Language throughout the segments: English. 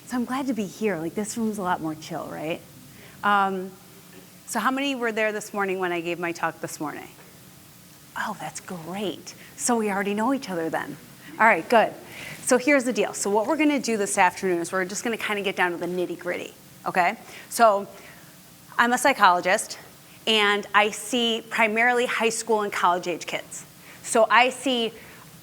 So I'm glad to be here. Like, this room's a lot more chill, right? So how many were there this morning when I gave my talk this morning? Oh, that's great. So we already know each other then. All right, good. So here's the deal. So what we're going to do this afternoon is we're just going to kind of get down to the nitty gritty, okay? So I'm a psychologist, and I see primarily high school and college age kids. So I see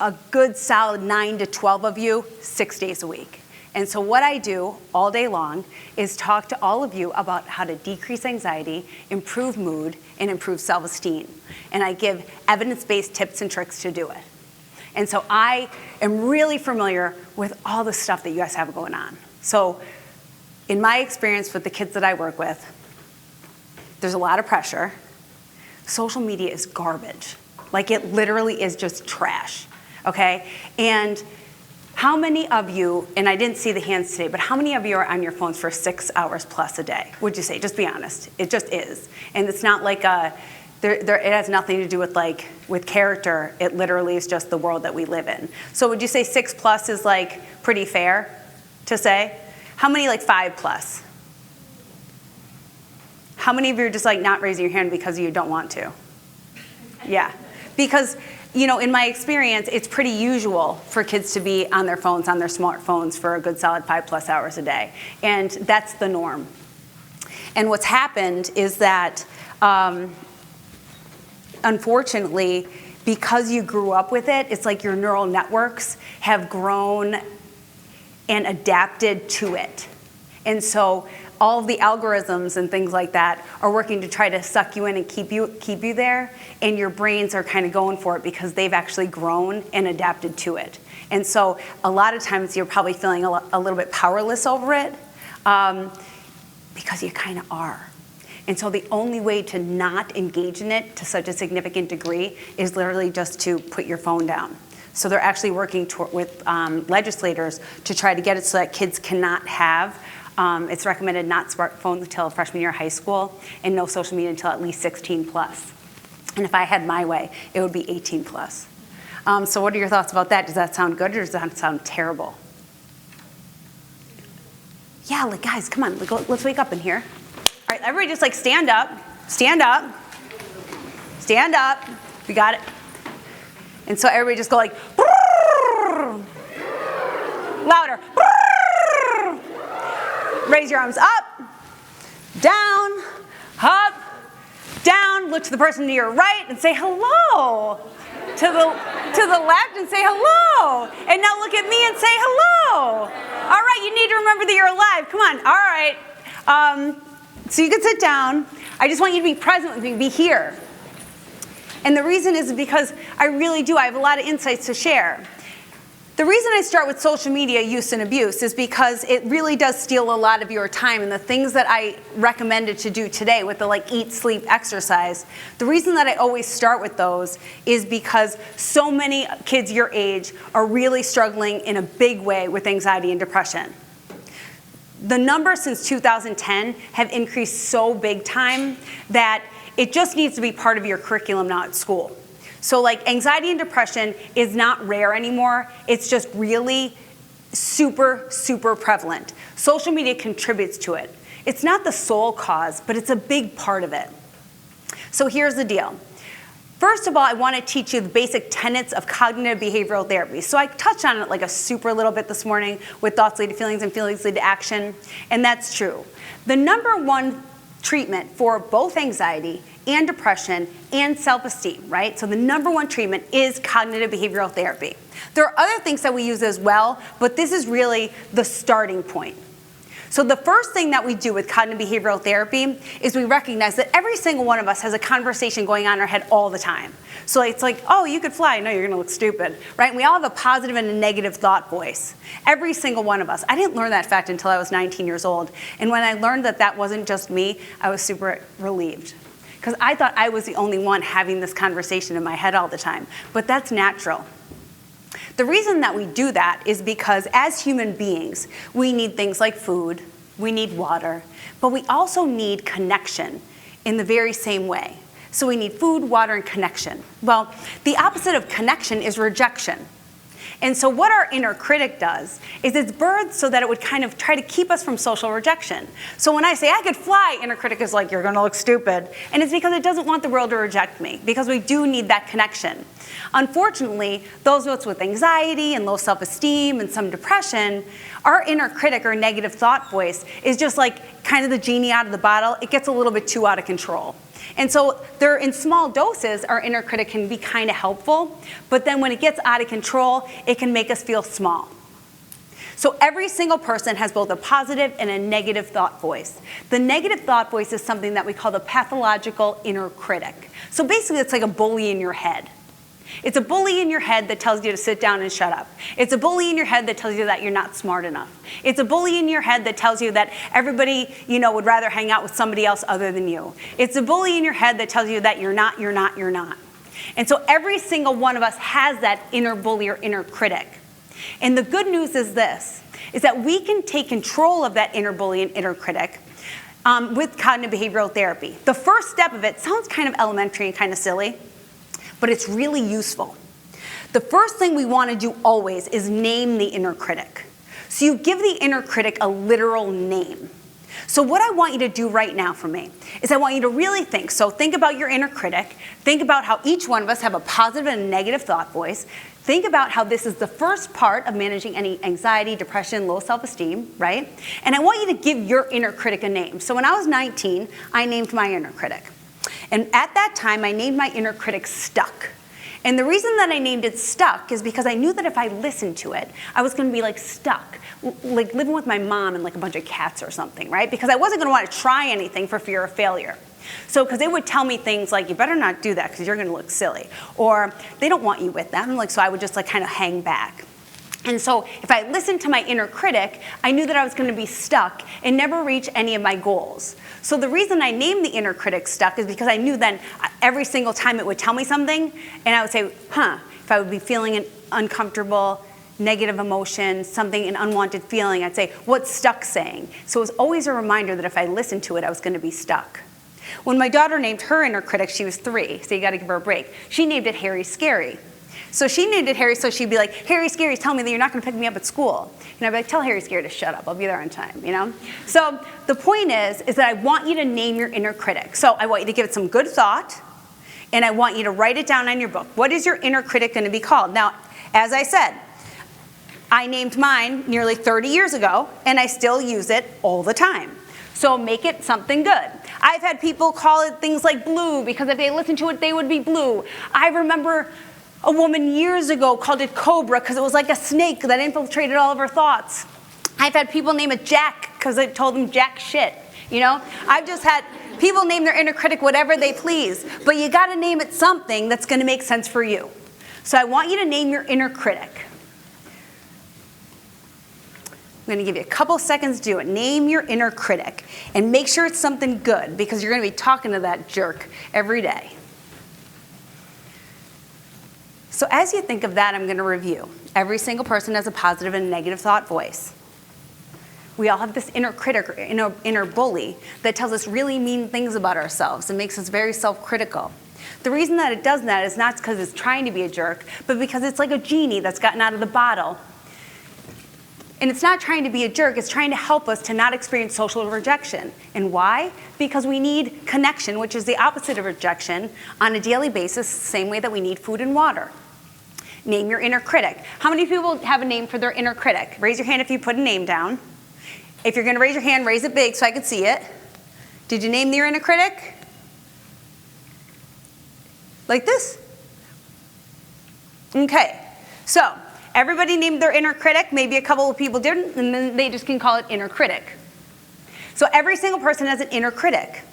a good solid 9 to 12 of you 6 days a week. And so what I do all day long is talk to all of you about how to decrease anxiety, improve mood, and improve self-esteem. And I give evidence-based tips and tricks to do it. And so I am really familiar with all the stuff that you guys have going on. So in my experience with the kids that I work with, there's a lot of pressure. Social media is garbage. Like, it literally is just trash, okay? And how many of you, and I didn't see the hands today, but how many of you are on your phones for 6 hours plus a day? Would you say? Just be honest. It just is. And it's not like it has nothing to do with character. It literally is just the world that we live in. So would you say 6 plus is like pretty fair to say? How many like 5 plus? How many of you are just like not raising your hand because you don't want to? Yeah. Because, you know, in my experience, it's pretty usual for kids to be on their phones, on their smartphones for a good solid 5+ hours a day. And that's the norm. And what's happened is that, unfortunately, because you grew up with it, it's like your neural networks have grown and adapted to it. And so all of the algorithms and things like that are working to try to suck you in and keep you there, and your brains are kind of going for it because they've actually grown and adapted to it. And so a lot of times you're probably feeling a little bit powerless over it, because you kind of are. And so the only way to not engage in it to such a significant degree is literally just to put your phone down. So they're actually working with legislators to try to get it so that kids cannot have, it's recommended not smartphones until freshman year of high school, and no social media until at least 16 plus. And if I had my way, it would be 18 plus. So what are your thoughts about that? Does that sound good, or does that sound terrible? Yeah, like, guys, come on, let's wake up in here. All right, everybody just like stand up, stand up, stand up. We got it. And so everybody just go like, louder. Raise your arms up, down, look to the person to your right and say hello. To the left and say hello. And now look at me and say hello. All right, you need to remember that you're alive. Come on, all right. So you can sit down. I just want you to be present with me, be here. And the reason is because I really do. I have a lot of insights to share. The reason I start with social media use and abuse is because it really does steal a lot of your time. And the things that I recommended to do today with the eat, sleep, exercise, the reason that I always start with those is because so many kids your age are really struggling in a big way with anxiety and depression. The numbers since 2010 have increased so big time that it just needs to be part of your curriculum now at school. So anxiety and depression is not rare anymore. It's just really super, super prevalent. Social media contributes to it. It's not the sole cause, but it's a big part of it. So here's the deal. First of all, I want to teach you the basic tenets of cognitive behavioral therapy. So I touched on it a super little bit this morning with thoughts lead to feelings and feelings lead to action, and that's true. The number one treatment for both anxiety and depression and self-esteem, right? So the number one treatment is cognitive behavioral therapy. There are other things that we use as well, but this is really the starting point. So the first thing that we do with cognitive behavioral therapy is we recognize that every single one of us has a conversation going on in our head all the time. So it's like, oh, you could fly. No, you're going to look stupid, right? And we all have a positive and a negative thought voice. Every single one of us. I didn't learn that fact until I was 19 years old. And when I learned that that wasn't just me, I was super relieved. Because I thought I was the only one having this conversation in my head all the time. But that's natural. The reason that we do that is because as human beings, we need things like food, we need water, but we also need connection in the very same way. So we need food, water, and connection. Well, the opposite of connection is rejection. And so what our inner critic does is it's birthed so that it would kind of try to keep us from social rejection. So when I say I could fly, inner critic is like, you're going to look stupid. And it's because it doesn't want the world to reject me, because we do need that connection. Unfortunately, those of us with anxiety and low self-esteem and some depression, our inner critic or negative thought voice is just like kind of the genie out of the bottle. It gets a little bit too out of control. And so they're in small doses, our inner critic can be kind of helpful, but then when it gets out of control, it can make us feel small. So every single person has both a positive and a negative thought voice. The negative thought voice is something that we call the pathological inner critic. So basically it's like a bully in your head. It's a bully in your head that tells you to sit down and shut up. It's a bully in your head that tells you that you're not smart enough. It's a bully in your head that tells you that everybody, would rather hang out with somebody else other than you. It's a bully in your head that tells you that you're not. And so every single one of us has that inner bully or inner critic. And the good news is this, is that we can take control of that inner bully and inner critic with cognitive behavioral therapy. The first step of it sounds kind of elementary and kind of silly, but it's really useful. The first thing we want to do always is name the inner critic. So you give the inner critic a literal name. So what I want you to do right now for me is I want you to really think. So think about your inner critic. Think about how each one of us have a positive and a negative thought voice. Think about how this is the first part of managing any anxiety, depression, low self-esteem, right? And I want you to give your inner critic a name. So when I was 19, I named my inner critic. And at that time, I named my inner critic Stuck. And the reason that I named it Stuck is because I knew that if I listened to it, I was going to be like stuck, like living with my mom and like a bunch of cats or something, right? Because I wasn't going to want to try anything for fear of failure. So, because they would tell me things like, you better not do that because you're going to look silly. Or they don't want you with them. So I would just kind of hang back. And so if I listened to my inner critic, I knew that I was going to be stuck and never reach any of my goals. So the reason I named the inner critic Stuck is because I knew then every single time it would tell me something, and I would say, if I would be feeling an uncomfortable, negative emotion, something, an unwanted feeling, I'd say, what's Stuck saying? So it was always a reminder that if I listened to it, I was going to be stuck. When my daughter named her inner critic, she was 3, so you got to give her a break. She named it Harry Scary. So she named it Harry, so she'd be like, Harry Scary's telling me that you're not going to pick me up at school. And I'd be like, tell Harry Scary to shut up. I'll be there on time, So the point is that I want you to name your inner critic. So I want you to give it some good thought, and I want you to write it down on your book. What is your inner critic going to be called? Now, as I said, I named mine nearly 30 years ago, and I still use it all the time. So make it something good. I've had people call it things like blue, because if they listened to it, they would be blue. I remember a woman years ago called it Cobra because it was like a snake that infiltrated all of her thoughts. I've had people name it Jack because I told them jack shit, I've just had people name their inner critic whatever they please, but you got to name it something that's going to make sense for you. So I want you to name your inner critic. I'm going to give you a couple seconds to do it. Name your inner critic and make sure it's something good because you're going to be talking to that jerk every day. So as you think of that, I'm going to review. Every single person has a positive and negative thought voice. We all have this inner critic, or inner bully that tells us really mean things about ourselves and makes us very self-critical. The reason that it does that is not because it's trying to be a jerk, but because it's like a genie that's gotten out of the bottle. And it's not trying to be a jerk, it's trying to help us to not experience social rejection. And why? Because we need connection, which is the opposite of rejection, on a daily basis, the same way that we need food and water. Name your inner critic. How many people have a name for their inner critic? Raise your hand if you put a name down. If you're going to raise your hand, raise it big so I can see it. Did you name your inner critic? Like this? Okay. So, everybody named their inner critic. Maybe a couple of people didn't, and then they just can call it inner critic. So every single person has an inner critic.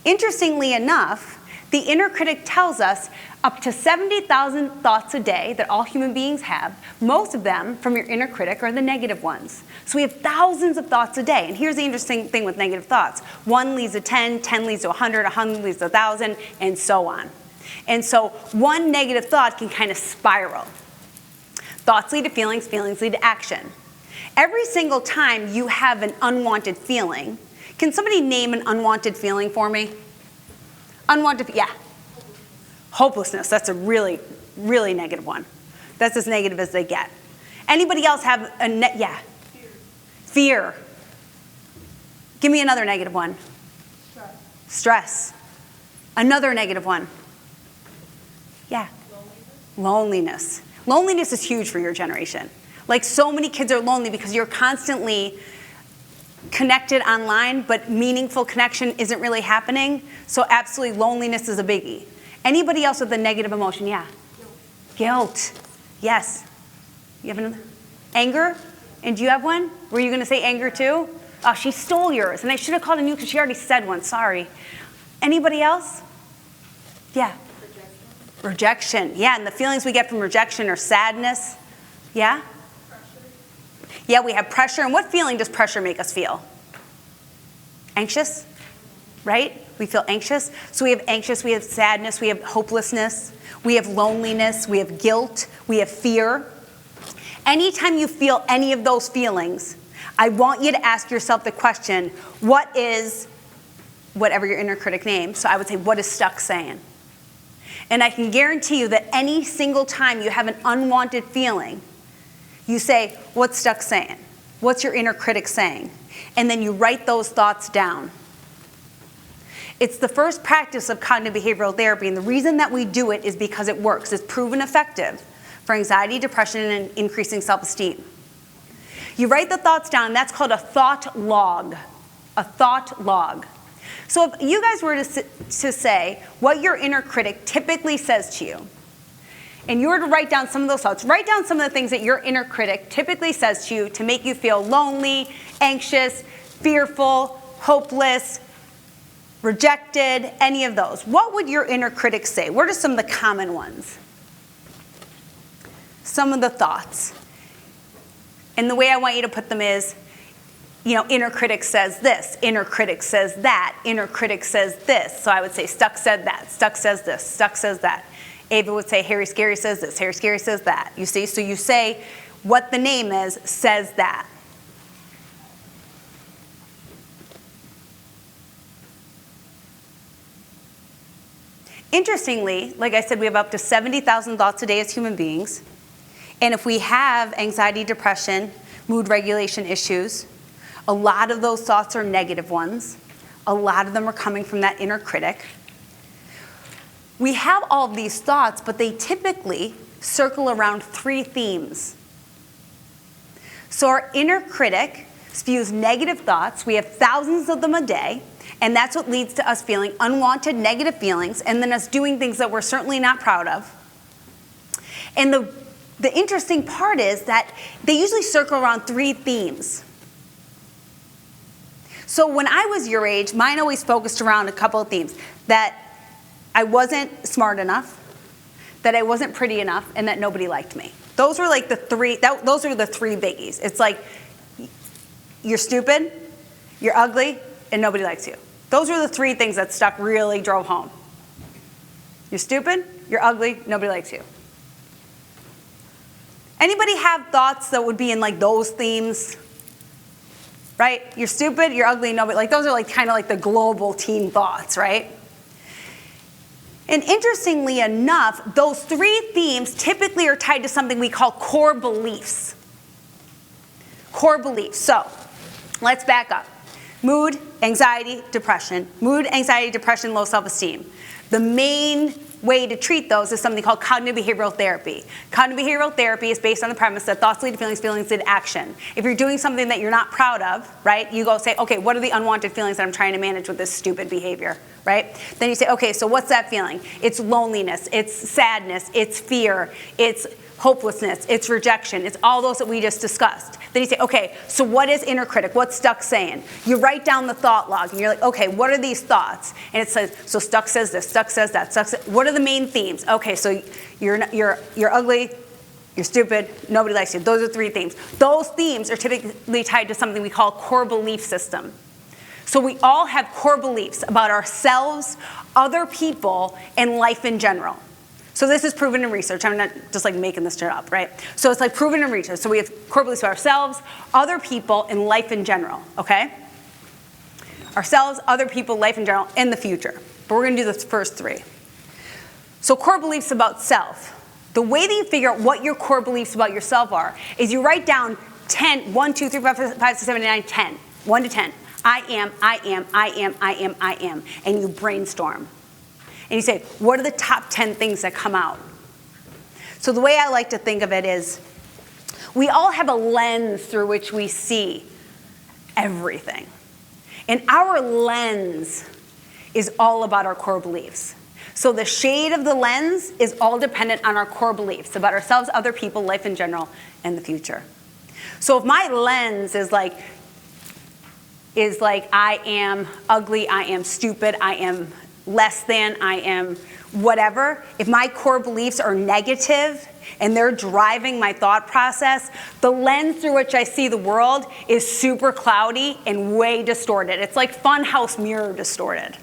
Interestingly enough, the inner critic tells us up to 70,000 thoughts a day that all human beings have. Most of them from your inner critic are the negative ones. So we have thousands of thoughts a day. And here's the interesting thing with negative thoughts. 1 leads to 10, 10 leads to 100, 100 leads to 1,000, and so on. And so one negative thought can kind of spiral. Thoughts lead to feelings, feelings lead to action. Every single time you have an unwanted feeling, can somebody name an unwanted feeling for me? Unwanted, yeah. Hopelessness, that's a really, really negative one. That's as negative as they get. Anybody else have a yeah? Fear. Give me another negative one. Stress. Another negative one. Yeah. Loneliness. Loneliness is huge for your generation. Like, so many kids are lonely because you're constantly connected online, but meaningful connection isn't really happening. So absolutely, loneliness is a biggie. Anybody else with a negative emotion? Yeah. Guilt. Yes. You have another? Anger? And do you have one? Were you going to say anger too? Oh, she stole yours. And I should have called on you because she already said one. Sorry. Anybody else? Yeah. Rejection. Yeah, and the feelings we get from rejection are sadness. Yeah? Pressure. Yeah, we have pressure. And what feeling does pressure make us feel? Anxious, right? We feel anxious. So we have anxious, we have sadness, we have hopelessness, we have loneliness, we have guilt, we have fear. Anytime you feel any of those feelings, I want you to ask yourself the question, what is, whatever your inner critic name, so I would say, what is stuck saying? And I can guarantee you that any single time you have an unwanted feeling, you say, what's stuck saying? What's your inner critic saying? And then you write those thoughts down. It's the first practice of cognitive behavioral therapy, and the reason that we do it is because it works. It's proven effective for anxiety, depression, and increasing self-esteem. You write the thoughts down, and that's called a thought log. A thought log. So if you guys were to say what your inner critic typically says to you, and you were to write down some of those thoughts, write down some of the things that your inner critic typically says to you to make you feel lonely, anxious, fearful, hopeless, rejected, any of those. What would your inner critic say? What are some of the common ones? Some of the thoughts. And the way I want you to put them is, inner critic says this, inner critic says that, inner critic says this. So I would say, Stuck said that, Stuck says this, Stuck says that. Ava would say, Harry Scary says this, Harry Scary says that. You see? So you say what the name is, says that. Interestingly, like I said, we have up to 70,000 thoughts a day as human beings. And if we have anxiety, depression, mood regulation issues, a lot of those thoughts are negative ones. A lot of them are coming from that inner critic. We have all of these thoughts, but they typically circle around 3 themes. So our inner critic spews negative thoughts. We have thousands of them a day, and that's what leads to us feeling unwanted negative feelings, and then us doing things that we're certainly not proud of. And the interesting part is that they usually circle around 3 themes. So when I was your age, mine always focused around a couple of themes. That I wasn't smart enough, that I wasn't pretty enough, and that nobody liked me. Those were like the 3, those are the 3 biggies. It's like, you're stupid, you're ugly, and nobody likes you. Those were the 3 things that Stuck really drove home. You're stupid, you're ugly, nobody likes you. Anybody have thoughts that would be in like those themes? Right? You're stupid, you're ugly, nobody, like those are like kind of like the global teen thoughts, right? And interestingly enough, those 3 themes typically are tied to something we call core beliefs. Core beliefs. So, let's back up. Mood, anxiety, depression. Mood, anxiety, depression, low self-esteem. The main way to treat those is something called cognitive behavioral therapy. Cognitive behavioral therapy is based on the premise that thoughts lead to feelings, feelings lead to action. If you're doing something that you're not proud of, right, you go say, okay, what are the unwanted feelings that I'm trying to manage with this stupid behavior, right? Then you say, okay, so what's that feeling? It's loneliness, it's sadness, it's fear, it's hopelessness, it's rejection, it's all those that we just discussed. Then you say, okay, so what is inner critic? What's Stuck saying? You write down the thought log, and you're like, okay, what are these thoughts? And it says, so Stuck says this, Stuck says that, Stuck says, what are the main themes? Okay, so you're ugly, you're stupid, nobody likes you. Those are 3 themes. Those themes are typically tied to something we call core belief system. So we all have core beliefs about ourselves, other people, and life in general. So this is proven in research. I'm not just like making this shit up, right? So it's like proven in research. So we have core beliefs about ourselves, other people, and life in general, okay? Ourselves, other people, life in general, and the future. But we're going to do the first 3. So core beliefs about self. The way that you figure out what your core beliefs about yourself are is you write down 10, 1, 2, 3, 4, 5, 6, 7, 8, 9, 10. 1 to 10. I am. And you brainstorm. And you say, what are the top 10 things that come out? So the way I like to think of it is, we all have a lens through which we see everything. And our lens is all about our core beliefs. So the shade of the lens is all dependent on our core beliefs about ourselves, other people, life in general, and the future. So if my lens is like I am ugly, I am stupid, I am less than, I am whatever, if my core beliefs are negative and they're driving my thought process, the lens through which I see the world is super cloudy and way distorted. It's like funhouse mirror distorted.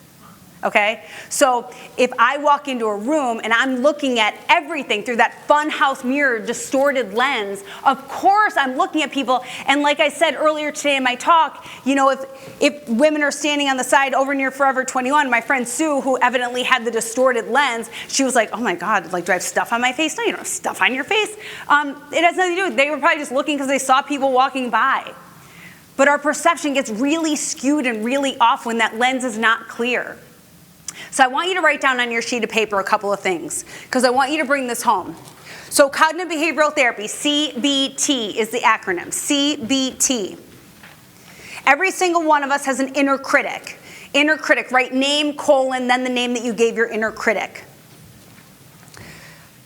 Okay? So if I walk into a room and I'm looking at everything through that funhouse mirror distorted lens, of course I'm looking at people, and like I said earlier today in my talk, if women are standing on the side over near Forever 21, my friend Sue, who evidently had the distorted lens, she was like, oh my God, like, do I have stuff on my face? No, you don't have stuff on your face. It has nothing to do with it. They were probably just looking because they saw people walking by. But our perception gets really skewed and really off when that lens is not clear. So I want you to write down on your sheet of paper a couple of things, because I want you to bring this home. So cognitive behavioral therapy, CBT is the acronym, CBT. Every single one of us has an inner critic. Inner critic, write name, colon, then the name that you gave your inner critic.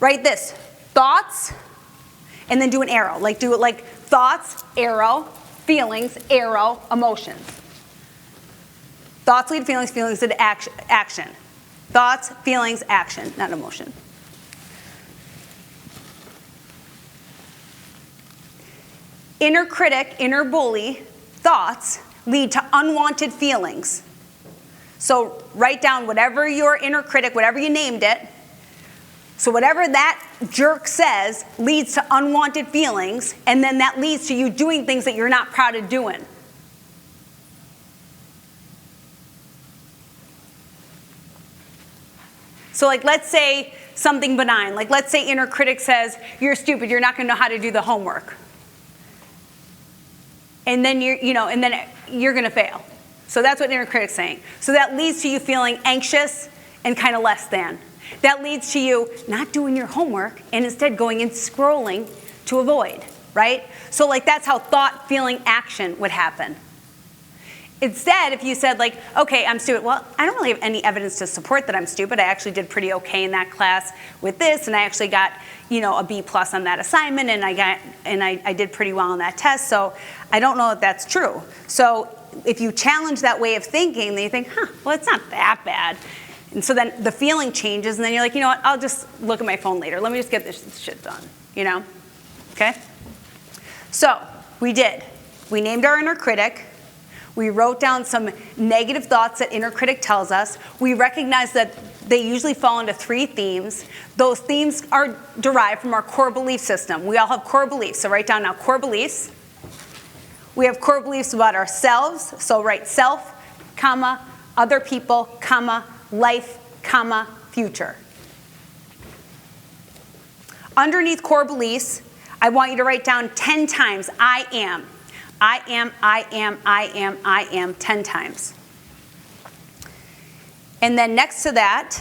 Write this, thoughts, and then do an arrow. Do it like thoughts, arrow, feelings, arrow, emotions. Thoughts lead feelings, feelings lead action. Thoughts, feelings, action, not emotion. Inner critic, inner bully, thoughts lead to unwanted feelings. So write down whatever your inner critic, whatever you named it. So whatever that jerk says leads to unwanted feelings, and then that leads to you doing things that you're not proud of doing. So let's say something benign. Let's say inner critic says, you're stupid, you're not going to know how to do the homework. And then you're going to fail. So that's what inner critic's saying. So that leads to you feeling anxious and kind of less than. That leads to you not doing your homework and instead going and scrolling to avoid, right? So that's how thought, feeling, action would happen. Instead, if you said okay, I'm stupid. Well, I don't really have any evidence to support that I'm stupid. I actually did pretty okay in that class with this, and I actually got, a B+ on that assignment, and I did pretty well on that test. So I don't know if that's true. So if you challenge that way of thinking, then you think, well, it's not that bad. And so then the feeling changes, and then you're like, you know what? I'll just look at my phone later. Let me just get this shit done. Okay? So we did. We named our inner critic. We wrote down some negative thoughts that inner critic tells us. We recognize that they usually fall into 3 themes. Those themes are derived from our core belief system. We all have core beliefs. So write down now core beliefs. We have core beliefs about ourselves. So write self, comma, other people, comma, life, comma, future. Underneath core beliefs, I want you to write down 10 times I am. I am 10 times. And then next to that,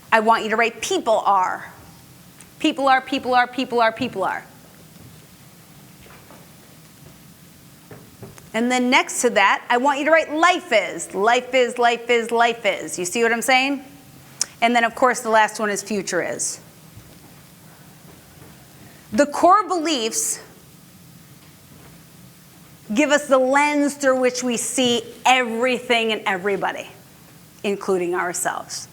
I want you to write people are. People are. And then next to that, I want you to write life is. You see what I'm saying? And then, of course, the last one is future is. The core beliefs give us the lens through which we see everything and everybody, including ourselves.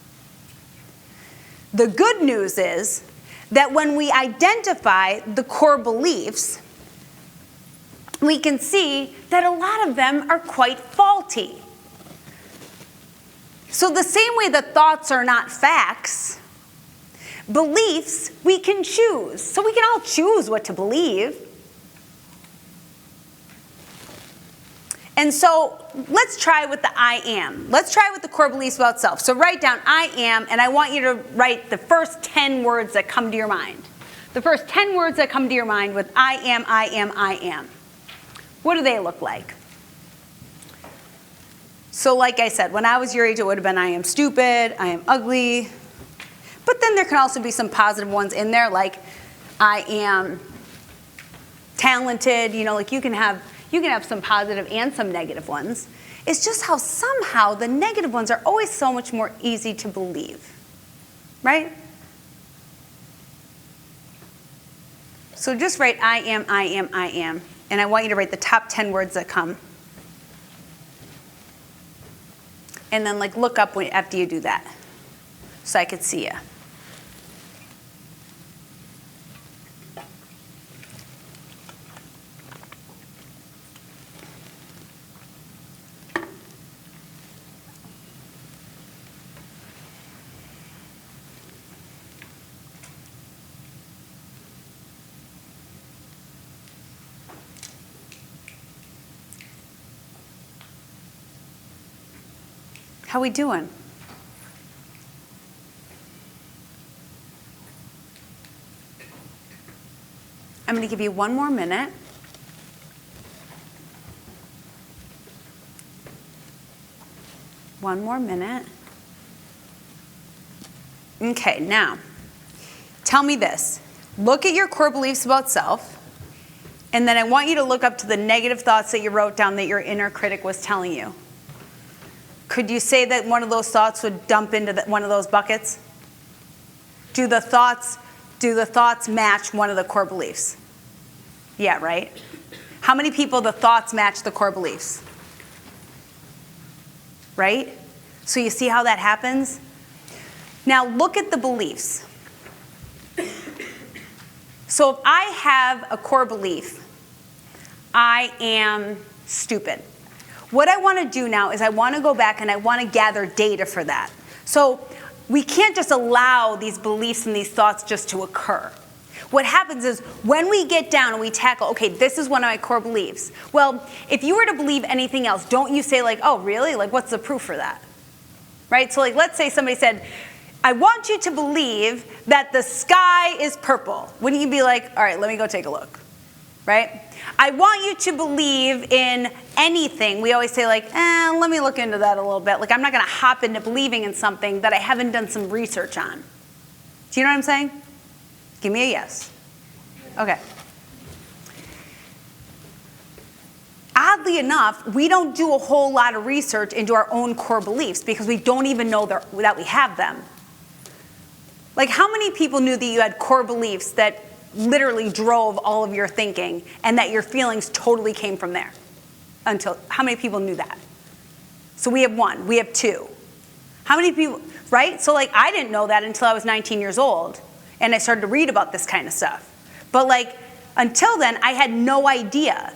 The good news is that when we identify the core beliefs, we can see that a lot of them are quite faulty. So the same way that thoughts are not facts, beliefs we can choose. So we can all choose what to believe. And so let's try with the I am. Let's try with the core beliefs about self. So write down I am, and I want you to write the first 10 words that come to your mind. The first 10 words that come to your mind with I am, I am, I am. What do they look like? So like I said, when I was your age, it would have been I am stupid, I am ugly. But then there can also be some positive ones in there, like I am talented. You know, like you can have some positive and some negative ones. It's just how somehow the negative ones are always so much more easy to believe, right? So just write I am, I am, I am. And I want you to write the top 10 words that come. And then like look up after you do that so I could see you. How we doing? I'm going to give you one more minute. One more minute. Okay, now, tell me this. Look at your core beliefs about self, and then I want you to look up to the negative thoughts that you wrote down that your inner critic was telling you. Could you say that one of those thoughts would dump into one of those buckets? Do the thoughts match one of the core beliefs? Yeah, right? How many people the thoughts match the core beliefs? Right? So you see how that happens? Now look at the beliefs. So if I have a core belief, I am stupid. What I want to do now is I want to go back and I want to gather data for that. So we can't just allow these beliefs and these thoughts just to occur. What happens is when we get down and we tackle, okay, this is one of my core beliefs. Well, if you were to believe anything else, don't you say like, oh, really? Like, what's the proof for that? Right? So like, let's say somebody said, I want you to believe that the sky is purple. Wouldn't you be like, all right, let me go take a look, right? I want you to believe in anything. We always say like, let me look into that a little bit. Like I'm not going to hop into believing in something that I haven't done some research on. Do you know what I'm saying? Give me a yes. Okay. Oddly enough, we don't do a whole lot of research into our own core beliefs because we don't even know that we have them. Like how many people knew that you had core beliefs that literally drove all of your thinking and that your feelings totally came from there? How many people knew that? So we have one, we have two. How many people, right? So like I didn't know that until I was 19 years old and I started to read about this kind of stuff. But like until then, I had no idea.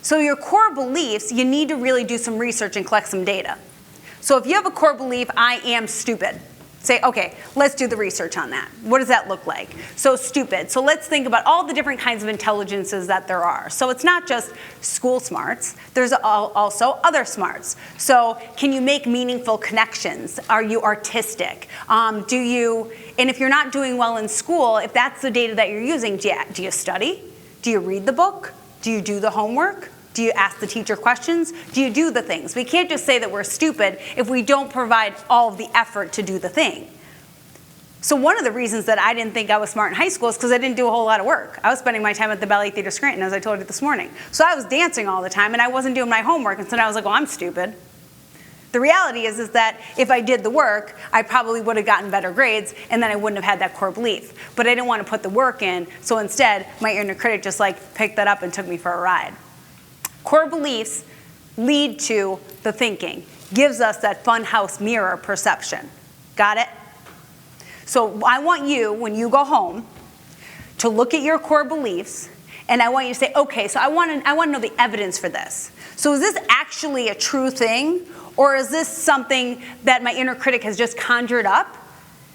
So your core beliefs, you need to really do some research and collect some data. So if you have a core belief, I am stupid, say, okay, let's do the research on that. What does that look like? So stupid. So let's think about all the different kinds of intelligences that there are. So it's not just school smarts. There's also other smarts. So can you make meaningful connections? Are you artistic? And if you're not doing well in school, if that's the data that you're using, do you study? Do you read the book? Do you do the homework? Do you ask the teacher questions? Do you do the things? We can't just say that we're stupid if we don't provide all of the effort to do the thing. So one of the reasons that I didn't think I was smart in high school is because I didn't do a whole lot of work. I was spending my time at the Ballet Theatre Scranton, as I told you this morning. So I was dancing all the time, and I wasn't doing my homework, and so now I was like, well, I'm stupid. The reality is that if I did the work, I probably would have gotten better grades, and then I wouldn't have had that core belief. But I didn't want to put the work in, so instead, my inner critic just like picked that up and took me for a ride. Core beliefs lead to the thinking, gives us that funhouse mirror perception. Got it? So I want you, when you go home, to look at your core beliefs, and I want you to say, okay, so I want to know the evidence for this. So is this actually a true thing, or is this something that my inner critic has just conjured up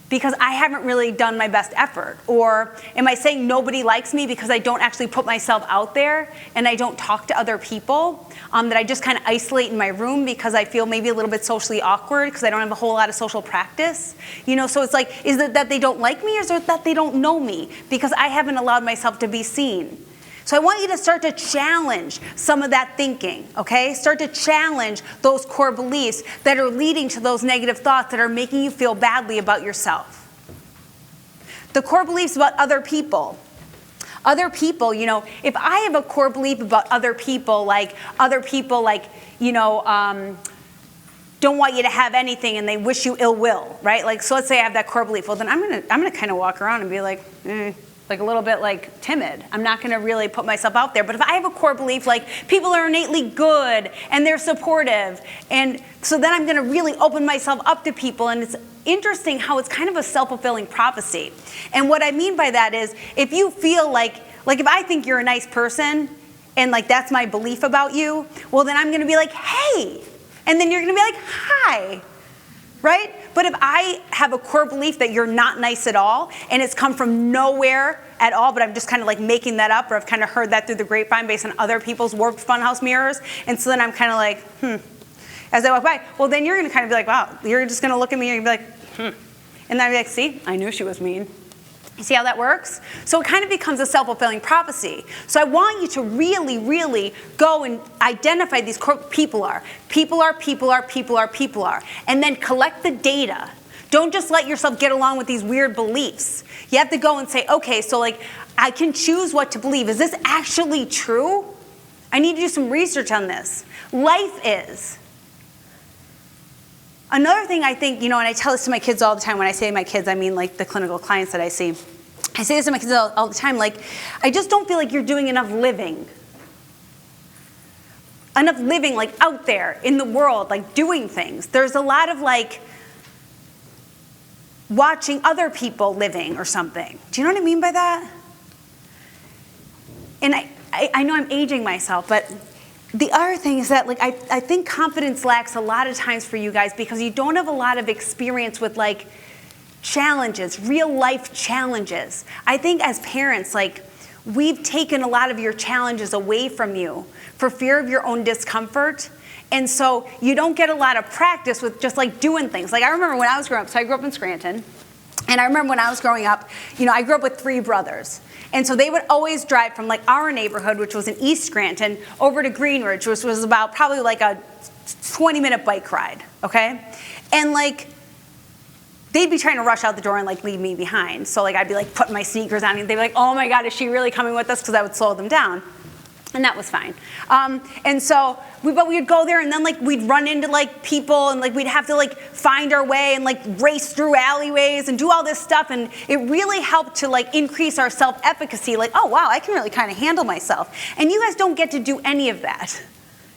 because I haven't really done my best effort? Or am I saying nobody likes me because I don't actually put myself out there and I don't talk to other people, that I just kind of isolate in my room because I feel maybe a little bit socially awkward because I don't have a whole lot of social practice? So it's like, is it that they don't like me, or is it that they don't know me because I haven't allowed myself to be seen? So I want you to start to challenge some of that thinking, okay? Start to challenge those core beliefs that are leading to those negative thoughts that are making you feel badly about yourself. The core beliefs about other people. Other people, if I have a core belief about other people, like, don't want you to have anything and they wish you ill will, right? Like, so let's say I have that core belief. Well, then I'm gonna kind of walk around and be like a little bit like timid. I'm not gonna really put myself out there. But if I have a core belief like people are innately good and they're supportive, and so then I'm gonna really open myself up to people. And it's interesting how it's kind of a self-fulfilling prophecy. And what I mean by that is, if you feel like if I think you're a nice person and like that's my belief about you, well then I'm gonna be like, hey, and then you're gonna be like, hi. Right? But if I have a core belief that you're not nice at all, and it's come from nowhere at all, but I'm just kind of like making that up, or I've kind of heard that through the grapevine based on other people's warped funhouse mirrors, and so then I'm kind of like, as I walk by, well then you're going to kind of be like, wow, you're just going to look at me and be like, and then I'll be like, see, I knew she was mean. You see how that works? So it kind of becomes a self-fulfilling prophecy. So I want you to really, really go and identify these people are. And then collect the data. Don't just let yourself get along with these weird beliefs. You have to go and say, okay, so like I can choose what to believe. Is this actually true? I need to do some research on this. Life is. Another thing I think, and I tell this to my kids all the time. When I say my kids, I mean like the clinical clients that I see. I say this to my kids all the time, like, I just don't feel like you're doing enough living. Enough living, like, out there in the world, like, doing things. There's a lot of, like, watching other people living or something. Do you know what I mean by that? And I know I'm aging myself, but the other thing is that, like, I think confidence lacks a lot of times for you guys because you don't have a lot of experience with, like, challenges, real life challenges. I think as parents, like, we've taken a lot of your challenges away from you for fear of your own discomfort. And so you don't get a lot of practice with just like doing things. Like I remember when I was growing up, so I grew up in Scranton. And I remember when I was growing up, I grew up with 3 brothers. And so they would always drive from like our neighborhood, which was in East Scranton, over to Greenridge, which was about probably like a 20-minute bike ride, okay? And like, they'd be trying to rush out the door and like leave me behind. So like I'd be like putting my sneakers on and they'd be like, oh my God, is she really coming with us? Because I would slow them down. And that was fine. And so, but we would go there and then like we'd run into like people and like we'd have to like find our way and like race through alleyways and do all this stuff. And it really helped to like increase our self-efficacy. Like, oh wow, I can really kind of handle myself. And you guys don't get to do any of that.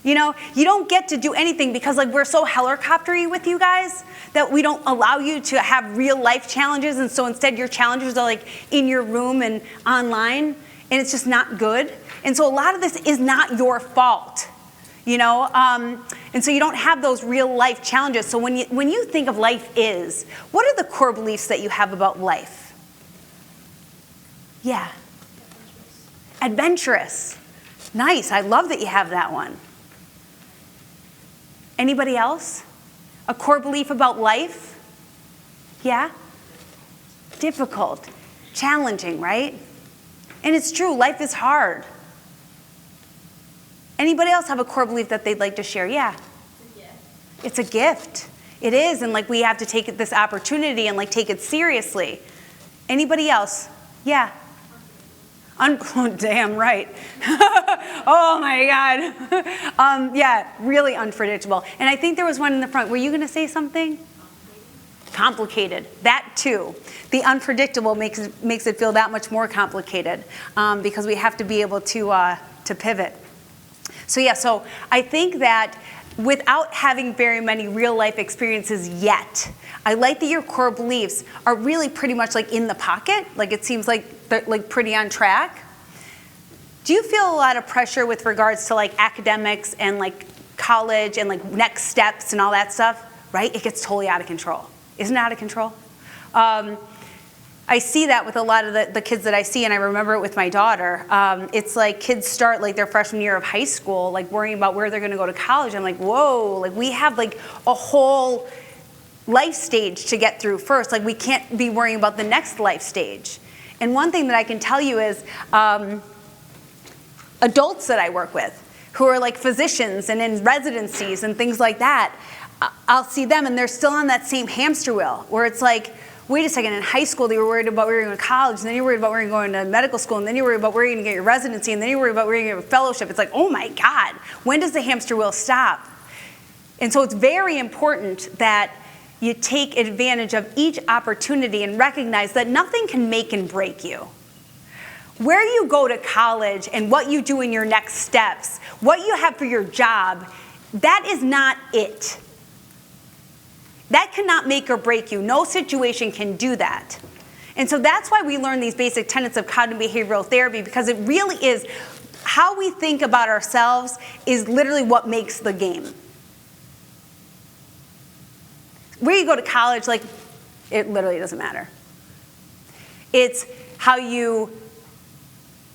You don't get to do anything because like we're so helicopter-y with you guys that we don't allow you to have real life challenges. And so instead your challenges are like in your room and online, and it's just not good. And so a lot of this is not your fault, and so you don't have those real life challenges. So when you think of life is, what are the core beliefs that you have about life? Yeah. Adventurous. Nice. I love that you have that one. Anybody else? A core belief about life? Yeah? Difficult. Challenging, right? And it's true, life is hard. Anybody else have a core belief that they'd like to share? Yeah. It's a gift. It is, and like we have to take this opportunity and like take it seriously. Anybody else? Yeah. Oh, damn right. Oh my God. Yeah, really unpredictable. And I think there was one in the front. Were you going to say something? Complicated. That too. The unpredictable makes it feel that much more complicated because we have to be able to pivot. So yeah, so I think that without having very many real life experiences yet, I like that your core beliefs are really pretty much like in the pocket. Like it seems like they're like pretty on track. Do you feel a lot of pressure with regards to like academics and like college and like next steps and all that stuff? Right? It gets totally out of control. Isn't it out of control? I see that with a lot of the kids that I see, and I remember it with my daughter. It's like kids start like their freshman year of high school, like worrying about where they're going to go to college. I'm like, whoa, like we have like a whole life stage to get through first. Like we can't be worrying about the next life stage. And one thing that I can tell you is adults that I work with who are like physicians and in residencies and things like that, I'll see them and they're still on that same hamster wheel where it's like, wait a second, in high school they were worried about where you're going to college, and then you're worried about where you're going to medical school, and then you're worried about where you're going to get your residency, and then you're worried about where you're going to get a fellowship. It's like, oh my God, when does the hamster wheel stop? And so it's very important that you take advantage of each opportunity and recognize that nothing can make and break you. Where you go to college and what you do in your next steps, what you have for your job, that is not it. That cannot make or break you. No situation can do that. And so that's why we learn these basic tenets of cognitive behavioral therapy, because it really is how we think about ourselves is literally what makes the game. Where you go to college, like, it literally doesn't matter. It's how you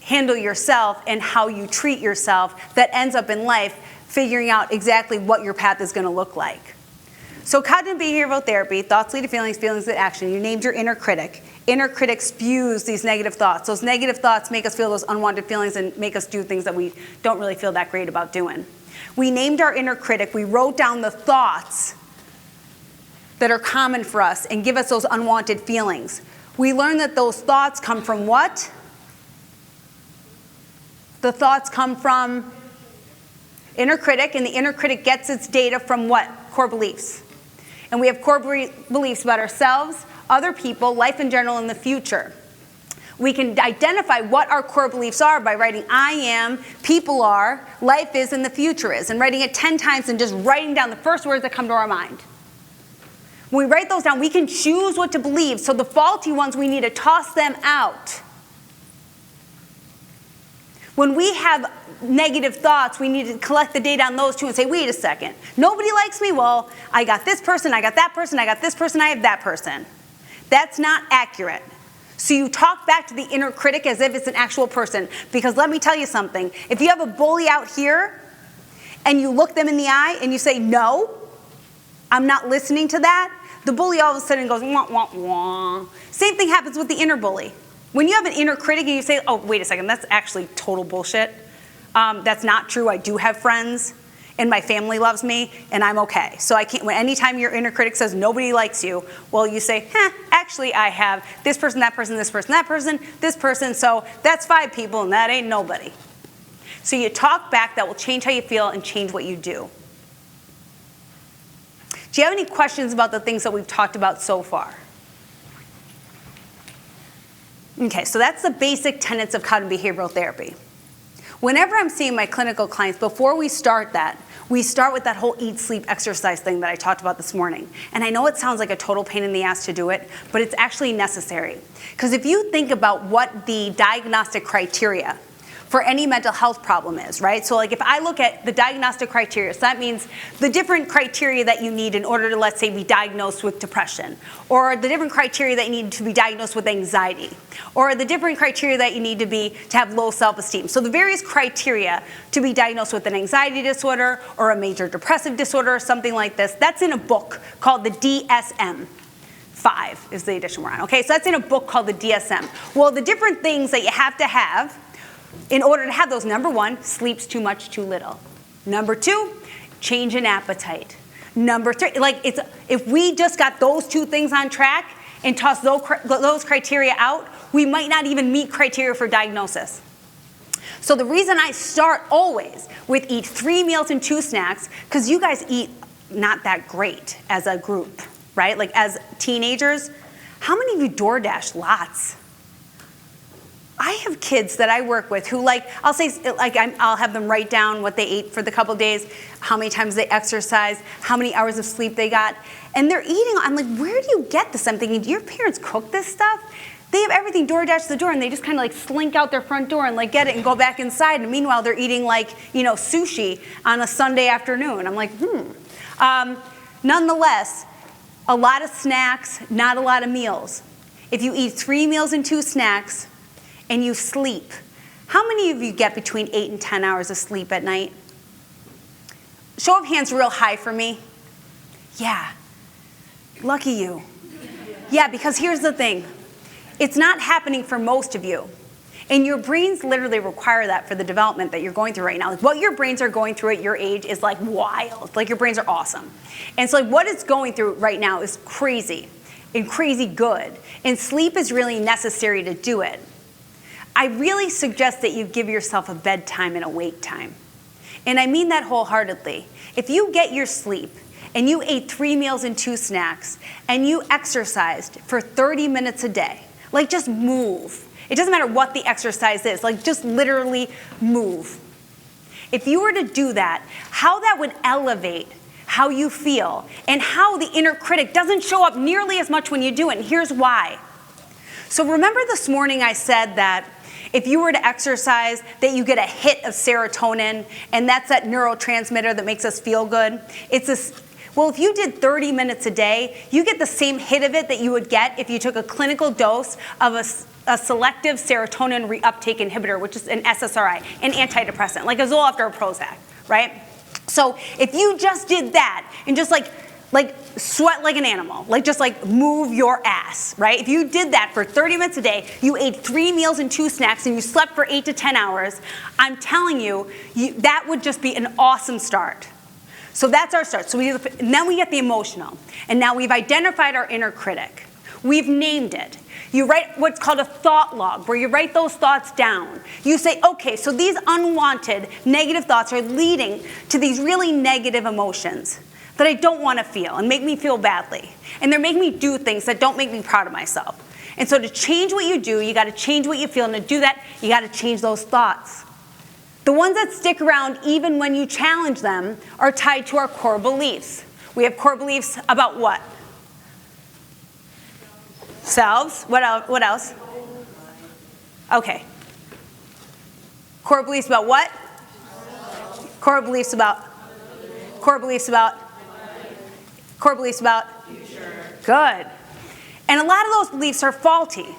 handle yourself and how you treat yourself that ends up in life figuring out exactly what your path is going to look like. So cognitive behavioral therapy, thoughts lead to feelings, feelings lead to action. You named your inner critic. Inner critic spews these negative thoughts. Those negative thoughts make us feel those unwanted feelings and make us do things that we don't really feel that great about doing. We named our inner critic. We wrote down the thoughts that are common for us and give us those unwanted feelings. We learn that those thoughts come from what? The thoughts come from inner critic, and the inner critic gets its data from what? Core beliefs. And we have core beliefs about ourselves, other people, life in general, and the future. We can identify what our core beliefs are by writing I am, people are, life is, and the future is, and writing it 10 times and just writing down the first words that come to our mind. When we write those down, we can choose what to believe. So the faulty ones, we need to toss them out. When we have negative thoughts, we need to collect the data on those too and say, wait a second, nobody likes me? Well, I got this person, I got that person, I got this person, I have that person. That's not accurate. So you talk back to the inner critic as if it's an actual person. Because let me tell you something, if you have a bully out here and you look them in the eye and you say, no, I'm not listening to that, the bully all of a sudden goes, wah, wah, wah. Same thing happens with the inner bully. When you have an inner critic and you say, oh, wait a second, that's actually total bullshit. That's not true. I do have friends, and my family loves me, and I'm okay. So I can't. Anytime your inner critic says nobody likes you, well, you say, actually, I have this person, that person, this person, that person, this person. So that's 5 people, and that ain't nobody. So you talk back. That will change how you feel and change what you do. Do you have any questions about the things that we've talked about so far? Okay, so that's the basic tenets of cognitive behavioral therapy. Whenever I'm seeing my clinical clients, before we start that, we start with that whole eat, sleep, exercise thing that I talked about this morning. And I know it sounds like a total pain in the ass to do it, but it's actually necessary. Because if you think about what the diagnostic criteria for any mental health problem is, right? So like if I look at the diagnostic criteria, so that means the different criteria that you need in order to, let's say, be diagnosed with depression, or the different criteria that you need to be diagnosed with anxiety, or the different criteria that you need to have low self-esteem. So the various criteria to be diagnosed with an anxiety disorder or a major depressive disorder or something like this, that's in a book called the DSM. 5 is the edition we're on, okay? So that's in a book called the DSM. Well, the different things that you have to have in order to have those, number 1, sleeps too much, too little. Number 2, change in appetite. Number 3, if we just got those 2 things on track and toss those criteria out, we might not even meet criteria for diagnosis. So the reason I start always with eat 3 meals and 2 snacks, because you guys eat not that great as a group, right? Like as teenagers, how many of you DoorDash? Lots. I have kids that I work with who I'll have them write down what they ate for the couple days, how many times they exercised, how many hours of sleep they got, and they're eating. I'm like, where do you get this? I'm thinking, do your parents cook this stuff? They have everything DoorDash to the door, and they just kind of slink out their front door and get it and go back inside. And meanwhile, they're eating sushi on a Sunday afternoon. I'm like, Nonetheless, A lot of snacks, not a lot of meals. If you eat 3 meals and 2 snacks and you sleep, how many of you get between 8 and 10 hours of sleep at night? Show of hands real high for me. Yeah. Lucky you. Yeah, because here's the thing. It's not happening for most of you. And your brains literally require that for the development that you're going through right now. Like what your brains are going through at your age is like wild. Like your brains are awesome. And so like what it's going through right now is crazy and crazy good. And sleep is really necessary to do it. I really suggest that you give yourself a bedtime and a wake time. And I mean that wholeheartedly. If you get your sleep and you ate 3 meals and 2 snacks and you exercised for 30 minutes a day, like just move. It doesn't matter what the exercise is, like just literally move. If you were to do that, how that would elevate how you feel and how the inner critic doesn't show up nearly as much when you do it, and here's why. So remember this morning I said that if you were to exercise, that you get a hit of serotonin, and that's that neurotransmitter that makes us feel good? Well, if you did 30 minutes a day, you get the same hit of it that you would get if you took a clinical dose of a selective serotonin reuptake inhibitor, which is an SSRI, an antidepressant, like a Zoloft or a Prozac, right? So if you just did that and just like sweat like an animal, like just like move your ass, right? If you did that for 30 minutes a day, you ate 3 meals and 2 snacks, and you slept for 8 to 10 hours, I'm telling you, that would just be an awesome start. So that's our start. So and then we get the emotional. And now we've identified our inner critic. We've named it. You write what's called a thought log, where you write those thoughts down. You say, okay, so these unwanted negative thoughts are leading to these really negative emotions that I don't want to feel and make me feel badly. And they're making me do things that don't make me proud of myself. And so to change what you do, you got to change what you feel. And to do that, you got to change those thoughts. The ones that stick around even when you challenge them are tied to our core beliefs. We have core beliefs about what? Selves. What else? Okay. Core beliefs about what? Core beliefs about? Core beliefs about? Core beliefs about? Good. And a lot of those beliefs are faulty,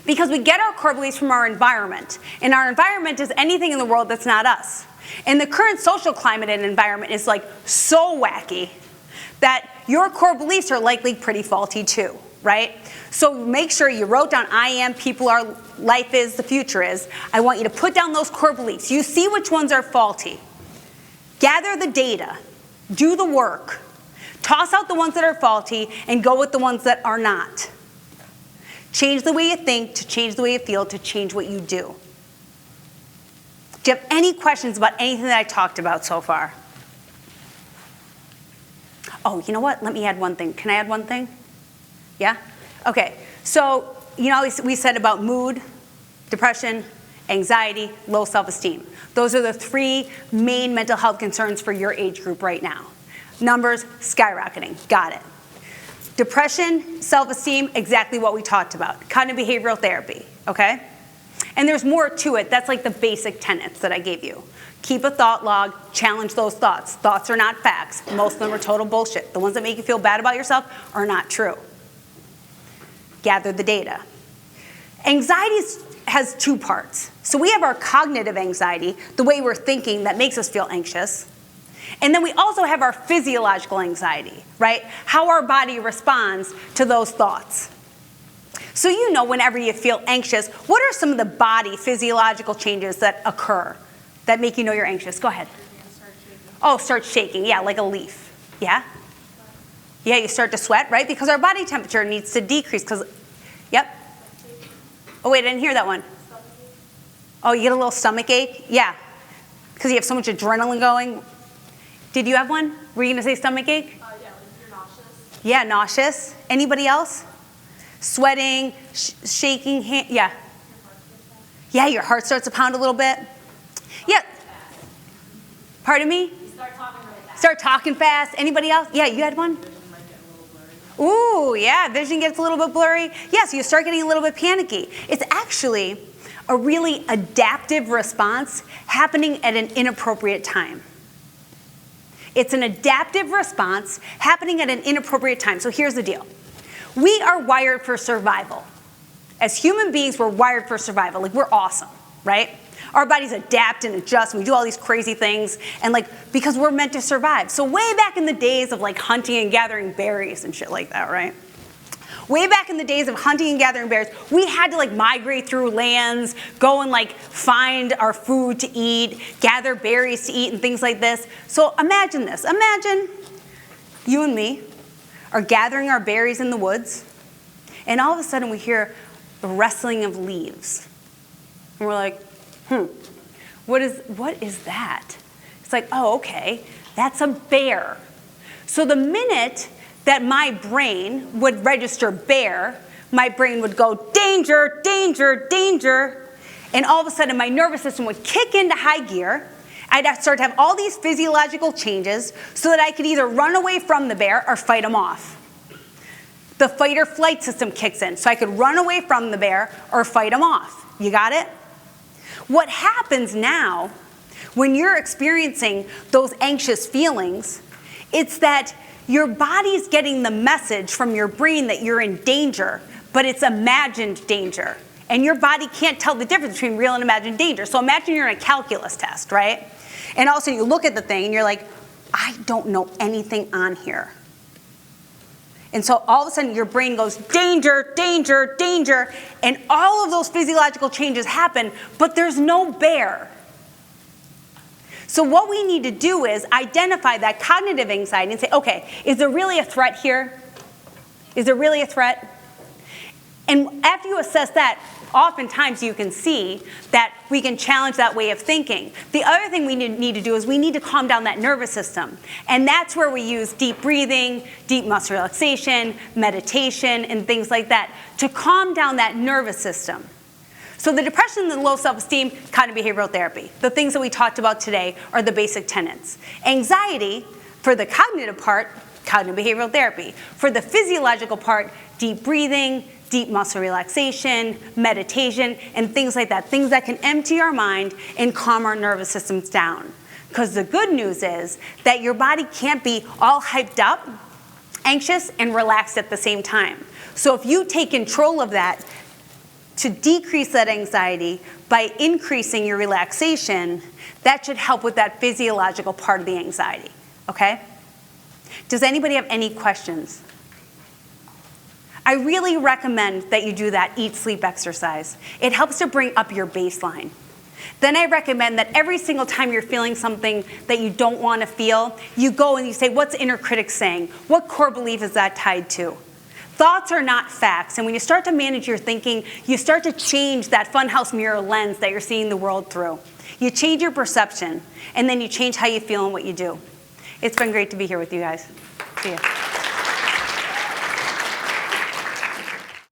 because we get our core beliefs from our environment. And our environment is anything in the world that's not us. And the current social climate and environment is like so wacky that your core beliefs are likely pretty faulty too, right? So make sure you wrote down I am, people are, life is, the future is. I want you to put down those core beliefs. You see which ones are faulty. Gather the data. Do the work. Toss out the ones that are faulty and go with the ones that are not. Change the way you think to change the way you feel to change what you do. Do you have any questions about anything that I talked about so far? Oh, you know what? Let me add one thing. Can I add one thing? Yeah? Okay. So, you know, we said about mood, depression, anxiety, low self-esteem. Those are the 3 main mental health concerns for your age group right now. Numbers skyrocketing. Got it. Depression, self-esteem, exactly what we talked about. Cognitive behavioral therapy, okay? And there's more to it. That's like the basic tenets that I gave you. Keep a thought log, challenge those thoughts. Thoughts are not facts. Most of them are total bullshit. The ones that make you feel bad about yourself are not true. Gather the data. Anxiety has 2 parts. So we have our cognitive anxiety, the way we're thinking that makes us feel anxious. And then we also have our physiological anxiety, right? How our body responds to those thoughts. So you know whenever you feel anxious, what are some of the body physiological changes that occur that make you know you're anxious? Go ahead. Oh, start shaking. Yeah, like a leaf. Yeah? Yeah, you start to sweat, right? Because our body temperature needs to decrease. Yep. Oh, wait, I didn't hear that one. Oh, you get a little stomach ache? Yeah. Because you have so much adrenaline going. Did you have one? Were you going to say stomach ache? Yeah, like you're nauseous. Yeah, nauseous. Anybody else? Sweating, shaking, yeah. Yeah, your heart starts to pound a little bit. Yeah. Pardon me? You start talking really fast. Start talking fast. Anybody else? Yeah, you had one? Vision might get a little blurry. Ooh, yeah, vision gets a little bit blurry. Yeah, so you start getting a little bit panicky. It's actually a really adaptive response happening at an inappropriate time. It's an adaptive response happening at an inappropriate time. So here's the deal. We are wired for survival. As human beings, we're wired for survival. Like, we're awesome, right? Our bodies adapt and adjust, and we do all these crazy things, and because we're meant to survive. So way back in the days of hunting and gathering berries and shit like that, right? Way back in the days of hunting and gathering berries, we had to migrate through lands, go and find our food to eat, gather berries to eat and things like this. So imagine this. Imagine you and me are gathering our berries in the woods, and all of a sudden we hear the rustling of leaves. And we're like, what is that? It's like, oh, okay, that's a bear. So the minute that my brain would register bear, my brain would go, danger, danger, danger. And all of a sudden, my nervous system would kick into high gear. I'd start to have all these physiological changes so that I could either run away from the bear or fight him off. The fight or flight system kicks in, so I could run away from the bear or fight him off. You got it? What happens now when you're experiencing those anxious feelings, it's that your body's getting the message from your brain that you're in danger, but it's imagined danger. And your body can't tell the difference between real and imagined danger. So imagine you're in a calculus test, right? And also you look at the thing and you're like, I don't know anything on here. And so all of a sudden your brain goes, danger, danger, danger, and all of those physiological changes happen, but there's no bear. So what we need to do is identify that cognitive anxiety and say, okay, is there really a threat here? Is there really a threat? And after you assess that, oftentimes you can see that we can challenge that way of thinking. The other thing we need to do is we need to calm down that nervous system. And that's where we use deep breathing, deep muscle relaxation, meditation, and things like that to calm down that nervous system. So the depression and the low self-esteem, cognitive behavioral therapy. The things that we talked about today are the basic tenets. Anxiety, for the cognitive part, cognitive behavioral therapy. For the physiological part, deep breathing, deep muscle relaxation, meditation, and things like that. Things that can empty our mind and calm our nervous systems down. Because the good news is that your body can't be all hyped up, anxious, and relaxed at the same time. So if you take control of that, to decrease that anxiety by increasing your relaxation, that should help with that physiological part of the anxiety, okay? Does anybody have any questions? I really recommend that you do that eat, sleep exercise. It helps to bring up your baseline. Then I recommend that every single time you're feeling something that you don't want to feel, you go and you say, what's inner critic saying? What core belief is that tied to? Thoughts are not facts, and when you start to manage your thinking, you start to change that funhouse mirror lens that you're seeing the world through. You change your perception, and then you change how you feel and what you do. It's been great to be here with you guys. See ya.